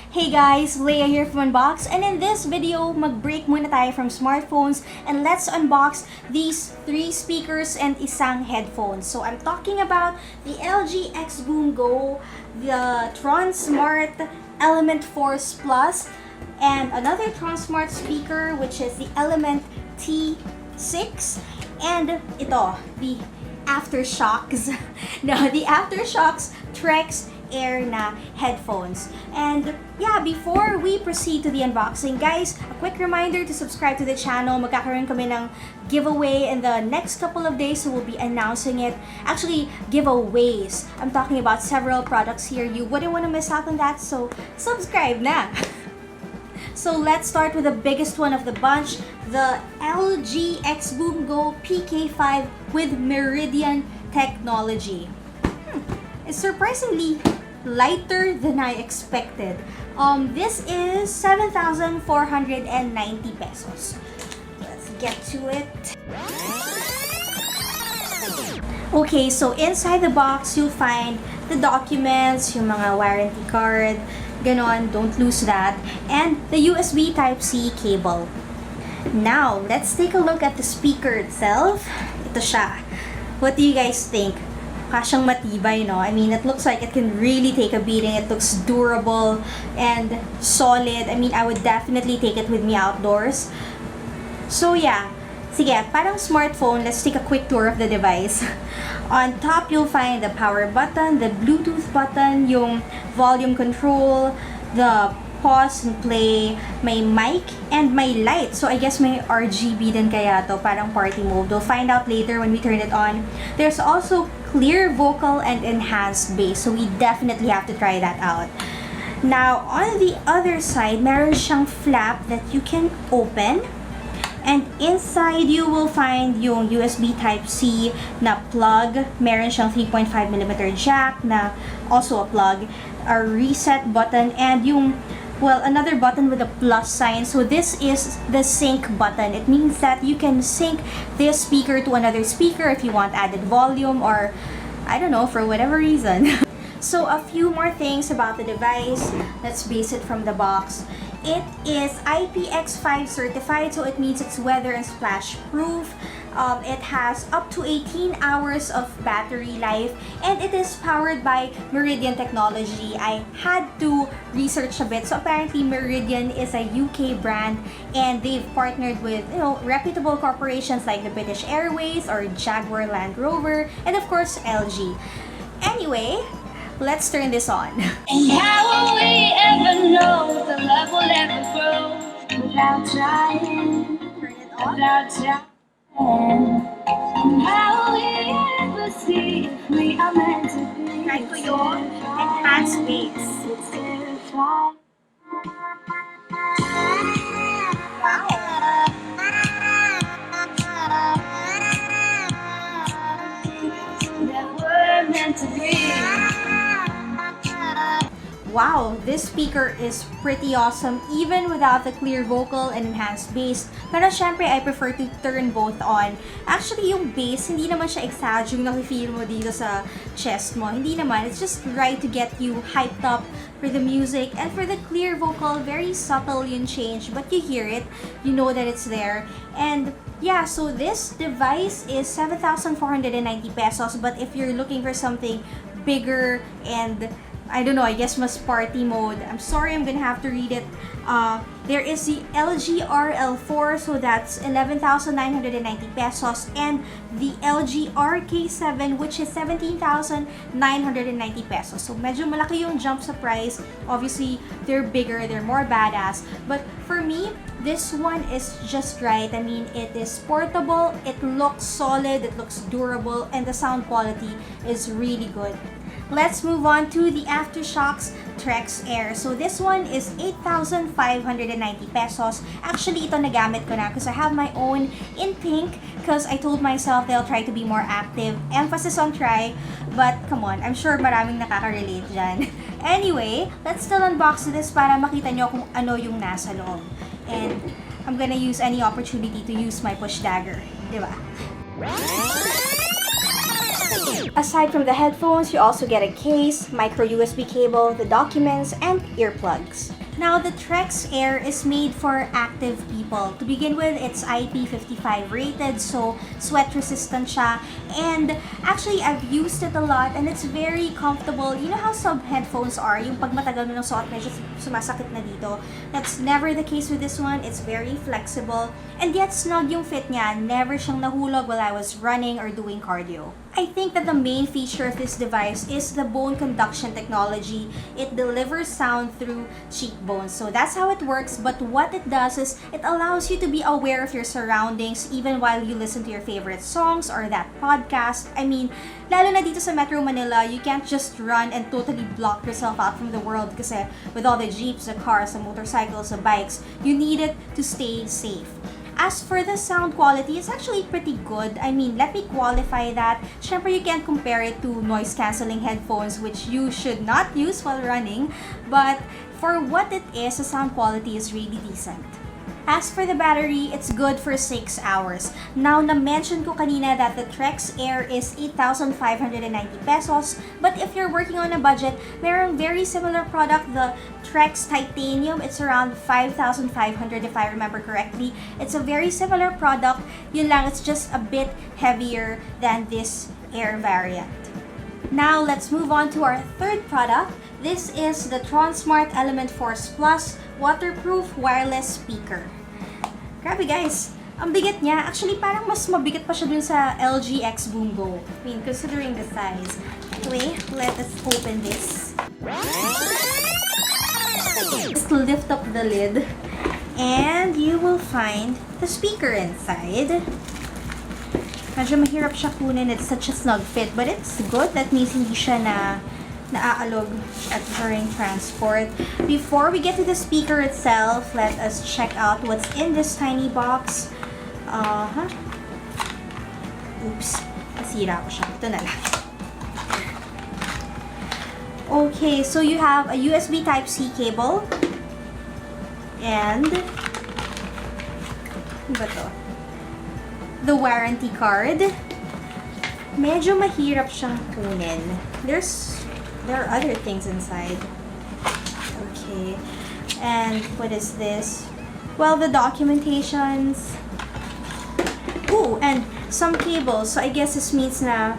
Hey guys, Leia here from Unbox, and in this video, mag-break muna tayo from smartphones and let's unbox these 3 speakers and isang headphones. So I'm talking about the LG XBOOM Go, the Tronsmart Element Force Plus, and another Tronsmart speaker which is the Element T6, and ito, the AfterShockz, the AfterShokz Trekz Air na headphones. And yeah, before we proceed to the unboxing, guys, a quick reminder to subscribe to the channel. Magkakaroon kami ng giveaway in the next couple of days, so we'll be announcing it. Actually, giveaways. I'm talking about several products here. You wouldn't want to miss out on that, so subscribe na! So let's start with the biggest one of the bunch, the LG XBOOM Go PK5 with Meridian technology. It's surprisingly lighter than I expected. This is 7,490 pesos. Let's get to it. Okay, so inside the box, you'll find the documents, yung mga warranty card, ganon, don't lose that, and the USB Type-C cable. Now, let's take a look at the speaker itself. Ito siya. What do you guys think? Kasyang matibay, no? I mean, it looks like it can really take a beating. It looks durable and solid. I mean, I would definitely take it with me outdoors. So yeah, sige, parang smartphone, let's take a quick tour of the device. On top, you'll find the power button, the Bluetooth button, yung volume control, the pause and play, may mic, and may light. So I guess may RGB din kaya to, parang party mode. We'll find out later when we turn it on. There's also clear vocal and enhanced bass, so we definitely have to try that out. Now, on the other side, meron siyang flap that you can open. And inside, you will find yung USB Type-C na plug. Meron siyang 3.5mm jack na also a plug, a reset button, and yung, well, another button with a plus sign. So this is the sync button. It means that you can sync this speaker to another speaker if you want added volume or, I don't know, for whatever reason. So a few more things about the device. Let's base it from the box. It is IPX5 certified, so it means it's weather and splash proof. It has up to 18 hours of battery life, and it is powered by Meridian technology. I had to research a bit. So apparently Meridian is a UK brand, and they've partnered with, you know, reputable corporations like the British Airways or Jaguar Land Rover, and of course LG. Anyway, let's turn this on. And how will we ever know the love will ever grow without trying? Turn it on. Without trying. And how will we ever see if we are meant to be? Try ko yung enhanced bass. It's terrifying. Wow. That we're meant to be. Wow, this speaker is pretty awesome even without the clear vocal and enhanced bass. Pero syempre, I prefer to turn both on. Actually, yung bass, hindi naman siya exag yung nakifeel mo dito sa chest mo. Hindi naman. It's just right to get you hyped up for the music. And for the clear vocal, very subtle yung change. But you hear it. You know that it's there. And yeah, so this device is 7,490 pesos. But if you're looking for something bigger and I don't know, I guess mas party mode. I'm sorry, I'm gonna have to read it. There is the LG RL4, so that's 11,990 pesos, and the LG RK7, which is 17,990 pesos. So medyo malaki yung jump sa price. Obviously, they're bigger, they're more badass. But for me, this one is just right. I mean, it is portable, it looks solid, it looks durable, and the sound quality is really good. Let's move on to the AfterShokz Trekz Air. So this one is 8,590 pesos. Actually, ito nagamit ko na because I have my own in pink because I told myself they'll try to be more active. Emphasis on try, but come on, I'm sure maraming nakaka-relate dyan. Anyway, let's still unbox this para makita nyo kung ano yung nasa loob. And I'm gonna use any opportunity to use my push dagger. Diba? Aside from the headphones, you also get a case, micro USB cable, the documents, and earplugs. Now, the Trekz Air is made for active people. To begin with, it's IP55 rated, so sweat resistant siya. And actually, I've used it a lot and it's very comfortable. You know how some headphones are, yung pag matagal mo ng suot, medyo sumasakit na dito. That's never the case with this one. It's very flexible. And yet, snug yung fit niya. Never siyang nahulog while I was running or doing cardio. I think that the main feature of this device is the bone conduction technology. It delivers sound through cheekbones. So that's how it works, but what it does is it allows you to be aware of your surroundings even while you listen to your favorite songs or that podcast. I mean, lalo na dito sa Metro Manila, you can't just run and totally block yourself out from the world kasi with all the jeeps, the cars, the motorcycles, the bikes, you need it to stay safe. As for the sound quality, it's actually pretty good. I mean, let me qualify that. Syempre, you can't compare it to noise-canceling headphones, which you should not use while running. But for what it is, the sound quality is really decent. As for the battery, it's good for 6 hours. Now, na-mention ko kanina that the Trekz Air is 8,590 pesos. But if you're working on a budget, merong very similar product, the Trekz Titanium. It's around 5,500 if I remember correctly. It's a very similar product. Yun lang, it's just a bit heavier than this Air variant. Now, let's move on to our third product. This is the Tronsmart Element Force Plus waterproof wireless speaker. Grabe guys, ang bigat niya. Actually, parang mas mabigat pa siya dun sa LG XBOOM Go. I mean, considering the size. Anyway, let us open this. Just lift up the lid and you will find the speaker inside. Medyo mahirap siya kunin. It's such a snug fit, but it's good. That means hindi siya naaalog at during transport. Before we get to the speaker itself, let us check out what's in this tiny box. Oops. Nasira ko siya. Ito na lang. Okay, so you have a USB Type-C cable. And ano ba to? The warranty card. Medyo mahirap siyang kunin. There are other things inside. Okay. And what is this? Well, the documentations. Ooh, and some cables. So I guess this means na,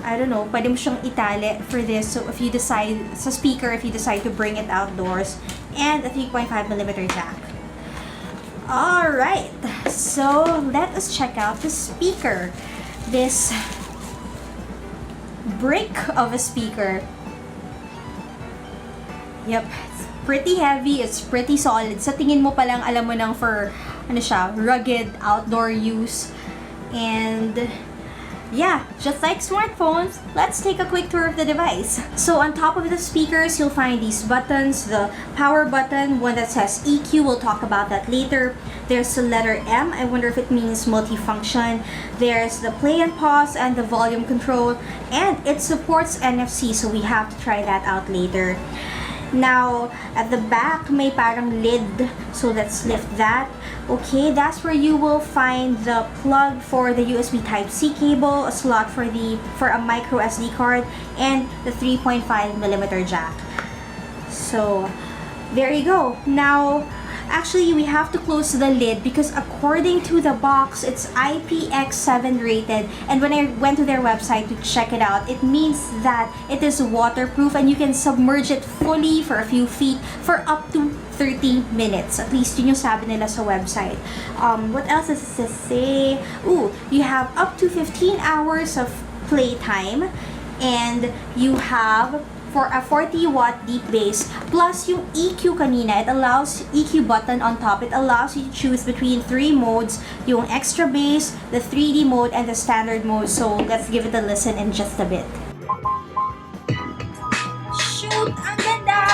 I don't know, pwede mo siyang itali for this. So if you decide, sa speaker, if you decide to bring it outdoors. And a 3.5mm jack. Alright. So let us check out the speaker. This brick of a speaker. Yep, it's pretty heavy, it's pretty solid. Sa tingin mo palang alam mo nang for ano siya, rugged outdoor use. And yeah, just like smartphones, let's take a quick tour of the device. So on top of the speakers, you'll find these buttons, the power button, one that says EQ, we'll talk about that later. There's the letter M, I wonder if it means multifunction. There's the play and pause and the volume control. And it supports NFC, so we have to try that out later. Now, at the back, may parang lid, so let's lift that. Okay, that's where you will find the plug for the USB Type-C cable, a slot for a micro SD card, and the 3.5mm jack. So, there you go. Now, actually, we have to close the lid because according to the box, it's IPX7 rated. And when I went to their website to check it out, it means that it is waterproof and you can submerge it fully for a few feet for up to 30 minutes. At least yun yung sabi nila sa website. What else does it say? Ooh, you have up to 15 hours of playtime. And you have for a 40-watt deep bass, plus yung EQ kanina, it allows EQ button on top. It allows you to choose between 3 modes, yung extra bass, the 3D mode, and the standard mode. So let's give it a listen in just a bit. Shoot! Ang ganda!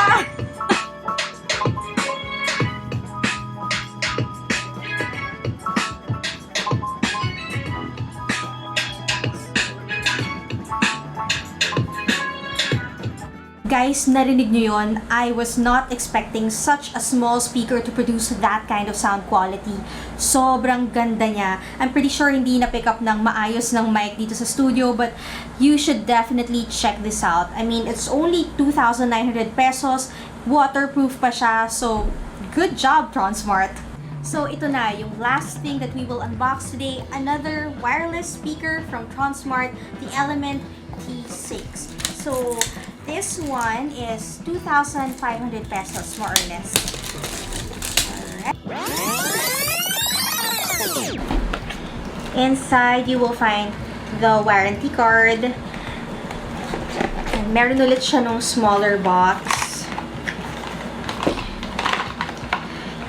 Guys, guys, narinig nyo yun? I was not expecting such a small speaker to produce that kind of sound quality. Sobrang ganda niya. I'm pretty sure hindi na-pick up ng maayos ng mic dito sa studio, but you should definitely check this out. I mean, it's only 2,900 pesos. Waterproof pa siya, so good job, Tronsmart! So ito na, yung last thing that we will unbox today, another wireless speaker from Tronsmart, the Element T6. So this one is 2,500 pesos, more or less. Alright. Inside, you will find the warranty card. And meron ulit siya nung smaller box.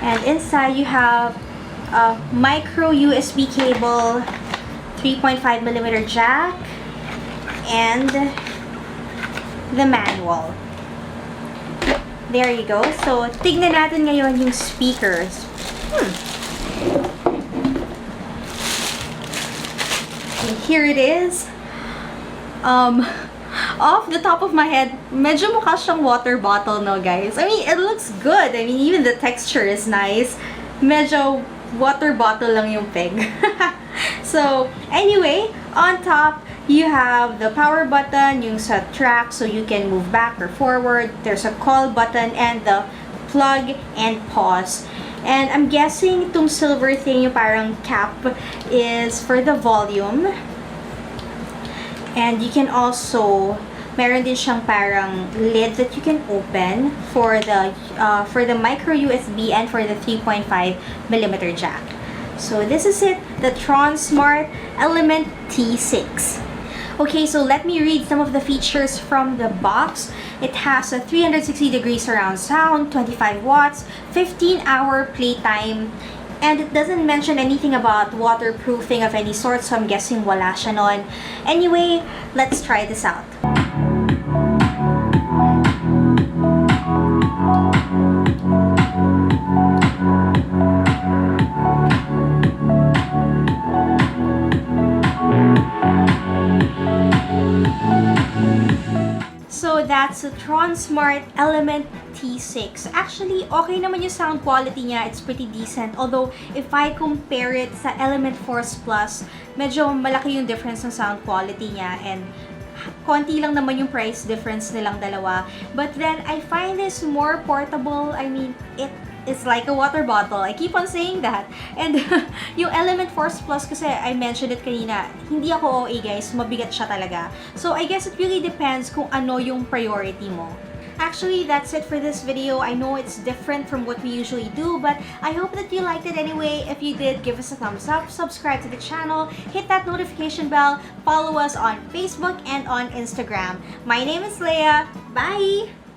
And inside, you have a micro USB cable, 3.5mm jack, and the manual. There you go. So, tignan natin ngayon yung speakers. And here it is. Off the top of my head, medyo mukha siyang water bottle, no, guys? I mean, it looks good. I mean, even the texture is nice. Medyo water bottle lang yung peg. So, anyway, on top, you have the power button, yung sa track, so you can move back or forward. There's a call button and the plug and pause. And I'm guessing itong silver thing, yung parang cap, is for the volume. And you can also, meron din siyang parang lid that you can open for the micro USB and for the 3.5mm jack. So this is it, the Tronsmart Element T6. Okay, so let me read some of the features from the box. It has a 360-degree surround sound, 25 watts, 15-hour playtime, and it doesn't mention anything about waterproofing of any sort, so I'm guessing wala siya nun. Anyway, let's try this out. So that's the Tronsmart Element T6. Actually, okay naman yung sound quality niya. It's pretty decent. Although, if I compare it sa Element Force Plus, medyo malaki yung difference ng sound quality niya. And konti lang naman yung price difference nilang dalawa. But then, I find this more portable. I mean, it's like a water bottle. I keep on saying that. And yung Element Force Plus kasi, I mentioned it kanina, hindi ako OA guys, mabigat siya talaga. So I guess it really depends kung ano yung priority mo. Actually, that's it for this video. I know it's different from what we usually do, but I hope that you liked it anyway. If you did, give us a thumbs up, subscribe to the channel, hit that notification bell, follow us on Facebook and on Instagram. My name is Leia. Bye!